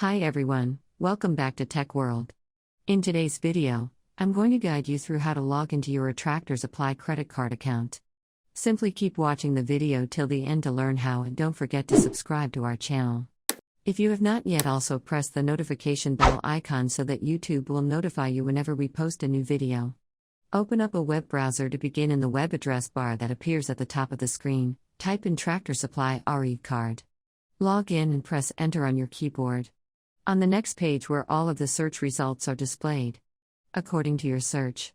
Hi everyone, welcome back to Tech World. In today's video, I'm going to guide you through how to log into your Attractor Supply credit card account. Simply keep watching the video till the end to learn how, and don't forget to subscribe to our channel. If you have not yet, also press the notification bell icon so that YouTube will notify you whenever we post a new video. Open up a web browser to begin. In the web address bar that appears at the top of the screen, type in Tractor Supply card. Log in and press enter on your keyboard. On the next page where all of the search results are displayed, according to your search,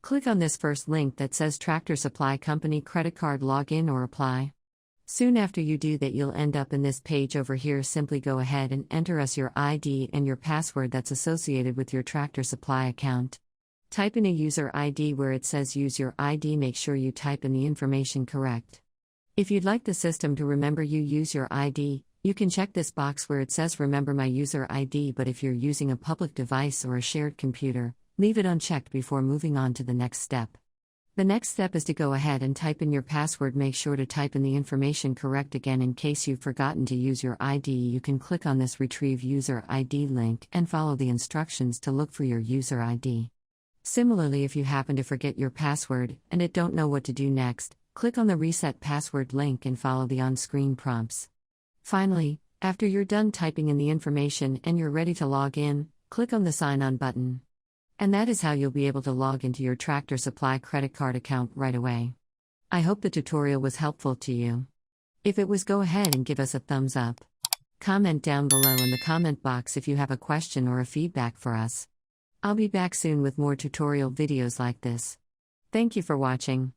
click on this first link that says Tractor Supply Company Credit Card Login or Apply. Soon after you do that, you'll end up in this page over here. Simply go ahead and enter us your ID and your password that's associated with your Tractor Supply account. Type in a user ID where it says use your ID. Make sure you type in the information correct. If you'd like the system to remember you use your ID, you can check this box where it says remember my user ID, but if you're using a public device or a shared computer, leave it unchecked before moving on to the next step. The next step is to go ahead and type in your password. Make sure to type in the information correct again. In case you've forgotten to use your ID, you can click on this Retrieve User ID link and follow the instructions to look for your user ID. Similarly, if you happen to forget your password and don't know what to do next, click on the Reset Password link and follow the on-screen prompts. Finally, after you're done typing in the information and you're ready to log in, click on the Sign On button. And that is how you'll be able to log into your Tractor Supply credit card account right away. I hope the tutorial was helpful to you. If it was, go ahead and give us a thumbs up. Comment down below in the comment box if you have a question or a feedback for us. I'll be back soon with more tutorial videos like this. Thank you for watching.